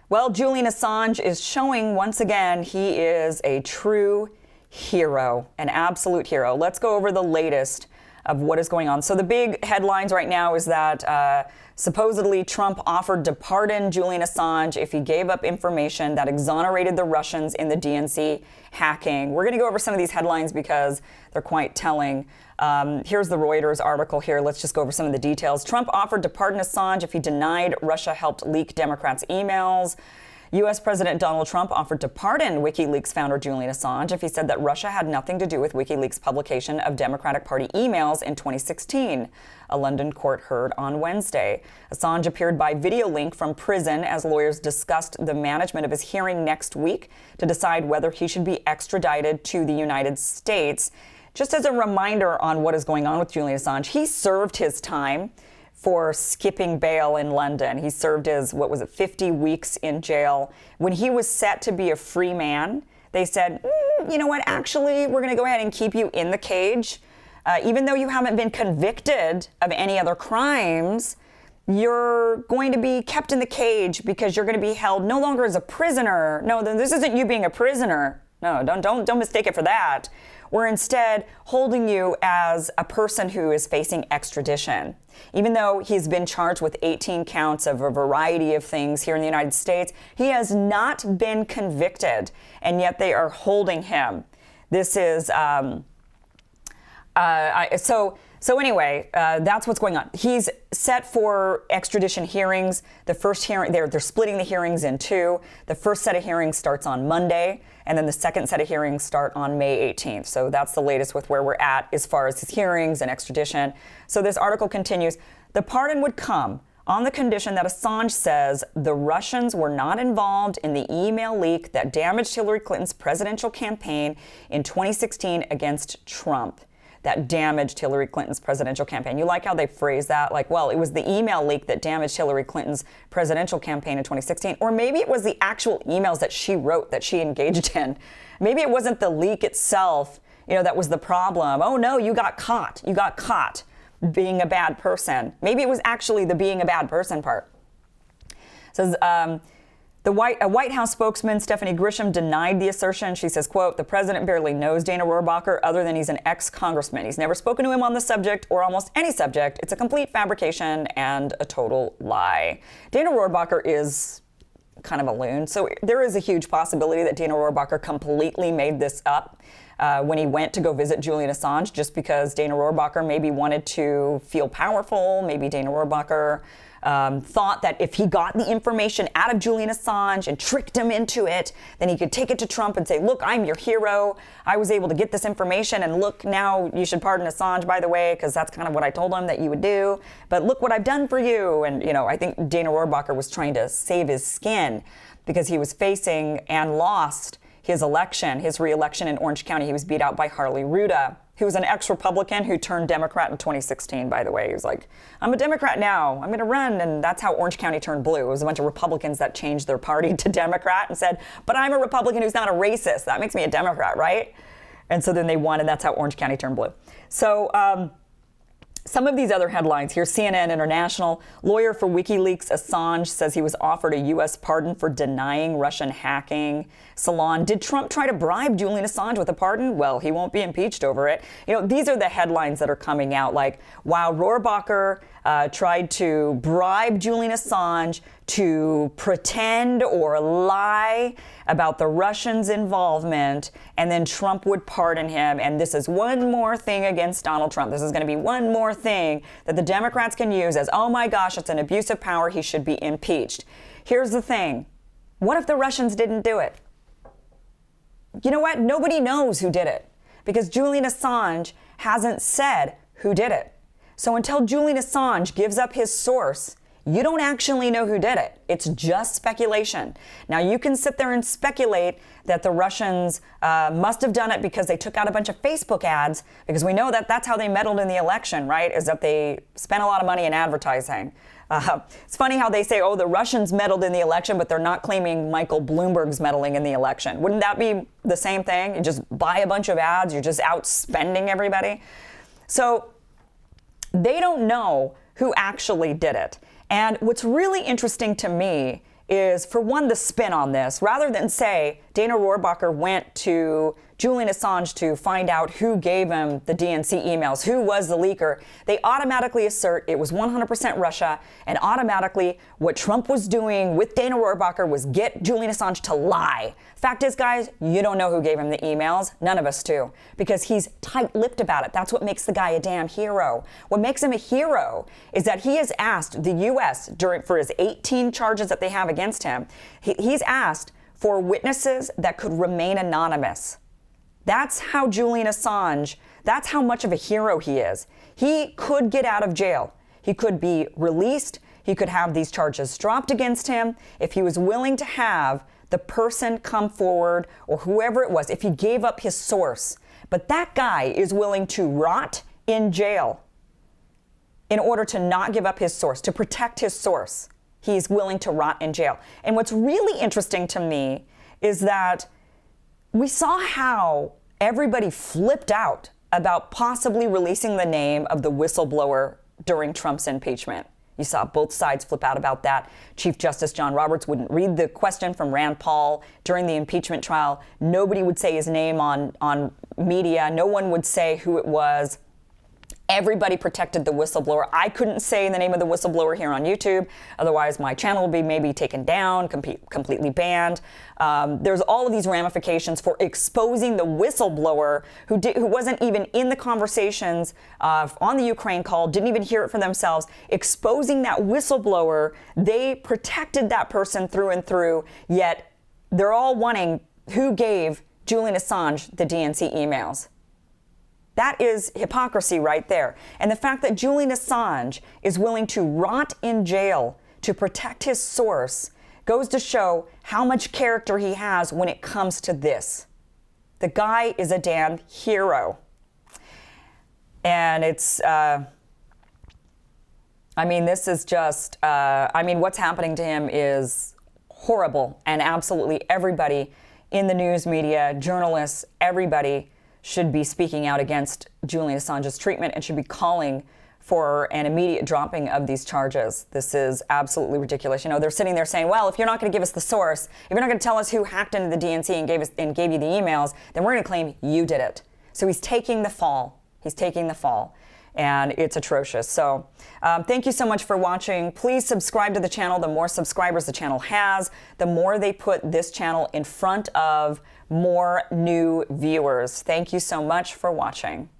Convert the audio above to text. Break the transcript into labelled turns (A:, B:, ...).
A: Well, Julian Assange is showing once again he is a true hero, an absolute hero. Let's go over the latest of what is going on. So the big headlines right now is that supposedly Trump offered to pardon Julian Assange if he gave up information that exonerated the Russians in the DNC hacking. We're going to go over some of these headlines because they're quite telling. Here's the Reuters article here. Let's just go over some of the details. Trump offered to pardon Assange if he denied Russia helped leak Democrats' emails. U.S. President Donald Trump offered to pardon WikiLeaks founder Julian Assange if he said that Russia had nothing to do with WikiLeaks' publication of Democratic Party emails in 2016, a London court heard on Wednesday. Assange appeared by video link from prison as lawyers discussed the management of his hearing next week to decide whether he should be extradited to the United States. Just as a reminder on what is going on with Julian Assange, he served his time for skipping bail in London. He served his, 50 weeks in jail. When he was set to be a free man, they said, you know what, actually, we're going to go ahead and keep you in the cage. Even though you haven't been convicted of any other crimes, you're going to be kept in the cage because you're going to be held no longer as a prisoner. No, this isn't you being a prisoner. No, don't mistake it for that. We're instead holding you as a person who is facing extradition. Even though he's been charged with 18 counts of a variety of things here in the United States, he has not been convicted, and yet they are holding him. This is, So anyway, that's what's going on. He's set for extradition hearings. The first hearing, they're splitting the hearings in two. The first set of hearings starts on Monday, and then the second set of hearings start on May 18th. So that's the latest with where we're at as far as his hearings and extradition. So this article continues. The pardon would come on the condition that Assange says the Russians were not involved in the email leak that damaged Hillary Clinton's presidential campaign in 2016 against Trump. That damaged Hillary Clinton's presidential campaign. You like how they phrase that? Like, well, it was the email leak that damaged Hillary Clinton's presidential campaign in 2016. Or maybe it was the actual emails that she wrote, that she engaged in. Maybe it wasn't the leak itself, that was the problem. Oh, no, you got caught. You got caught being a bad person. Maybe it was actually the being a bad person part. It says, a White House spokesman, Stephanie Grisham, denied the assertion. She says, quote, the president barely knows Dana Rohrabacher other than he's an ex-congressman. He's never spoken to him on the subject or almost any subject. It's a complete fabrication and a total lie. Dana Rohrabacher is kind of a loon. So there is a huge possibility that Dana Rohrabacher completely made this up when he went to go visit Julian Assange, just because Dana Rohrabacher maybe wanted to feel powerful. Maybe Dana Rohrabacher thought that if he got the information out of Julian Assange and tricked him into it, then he could take it to Trump and say, look, I'm your hero. I was able to get this information, and look, now you should pardon Assange, by the way, because that's kind of what I told him that you would do. But look what I've done for you. And, I think Dana Rohrabacher was trying to save his skin because he was facing and lost his re-election in Orange County. He was beat out by Harley Ruda, who was an ex-Republican who turned Democrat in 2016, by the way. He was like, I'm a Democrat now. I'm going to run. And that's how Orange County turned blue. It was a bunch of Republicans that changed their party to Democrat and said, but I'm a Republican who's not a racist. That makes me a Democrat, right? And so then they won, and that's how Orange County turned blue. So some of these other headlines here. CNN International, lawyer for WikiLeaks Assange says he was offered a U.S. pardon for denying Russian hacking. Salon, did Trump try to bribe Julian Assange with a pardon? Well, he won't be impeached over it. These are the headlines that are coming out. Like, wow, Rohrabacher tried to bribe Julian Assange to pretend or lie about the Russians' involvement, and then Trump would pardon him. And this is one more thing against Donald Trump. This is going to be one more thing that the Democrats can use as, oh my gosh, it's an abuse of power. He should be impeached. Here's the thing. What if the Russians didn't do it? You know what? Nobody knows who did it because Julian Assange hasn't said who did it. So until Julian Assange gives up his source, you don't actually know who did it. It's just speculation. Now, you can sit there and speculate that the Russians must have done it because they took out a bunch of Facebook ads, because we know that that's how they meddled in the election, right? Is that they spent a lot of money in advertising. It's funny how they say, oh, the Russians meddled in the election, but they're not claiming Michael Bloomberg's meddling in the election. Wouldn't that be the same thing? You just buy a bunch of ads, you're just outspending everybody. So they don't know who actually did it. And what's really interesting to me is, for one, the spin on this. Rather than say Dana Rohrabacher went to Julian Assange to find out who gave him the DNC emails, who was the leaker, they automatically assert it was 100% Russia, and automatically what Trump was doing with Dana Rohrabacher was get Julian Assange to lie. Fact is, guys, you don't know who gave him the emails. None of us do, because he's tight-lipped about it. That's what makes the guy a damn hero. What makes him a hero is that he has asked the U.S. for his 18 charges that they have against him, he's asked for witnesses that could remain anonymous. That's how Julian Assange, that's how much of a hero he is. He could get out of jail. He could be released. He could have these charges dropped against him if he was willing to have the person come forward, or whoever it was, if he gave up his source. But that guy is willing to rot in jail in order to not give up his source, to protect his source. He's willing to rot in jail. And what's really interesting to me is that we saw how everybody flipped out about possibly releasing the name of the whistleblower during Trump's impeachment. You saw both sides flip out about that. Chief Justice John Roberts wouldn't read the question from Rand Paul during the impeachment trial. Nobody would say his name on media. No one would say who it was. Everybody protected the whistleblower. I couldn't say the name of the whistleblower here on YouTube. Otherwise, my channel would be maybe taken down, completely banned. There's all of these ramifications for exposing the whistleblower who wasn't even in the conversations on the Ukraine call, didn't even hear it for themselves. Exposing that whistleblower, they protected that person through and through, yet they're all wanting who gave Julian Assange the DNC emails. That is hypocrisy right there. And the fact that Julian Assange is willing to rot in jail to protect his source goes to show how much character he has when it comes to this. The guy is a damn hero. And it's, this is just, what's happening to him is horrible. And absolutely everybody in the news media, journalists, everybody should be speaking out against Julian Assange's treatment and should be calling for an immediate dropping of these charges. This is absolutely ridiculous. You know, they're sitting there saying, well, if you're not going to give us the source, if you're not going to tell us who hacked into the DNC and gave you the emails, then we're going to claim you did it. So he's taking the fall. He's taking the fall. And it's atrocious. So thank you so much for watching. Please subscribe to the channel. The more subscribers the channel has, the more they put this channel in front of more new viewers. Thank you so much for watching.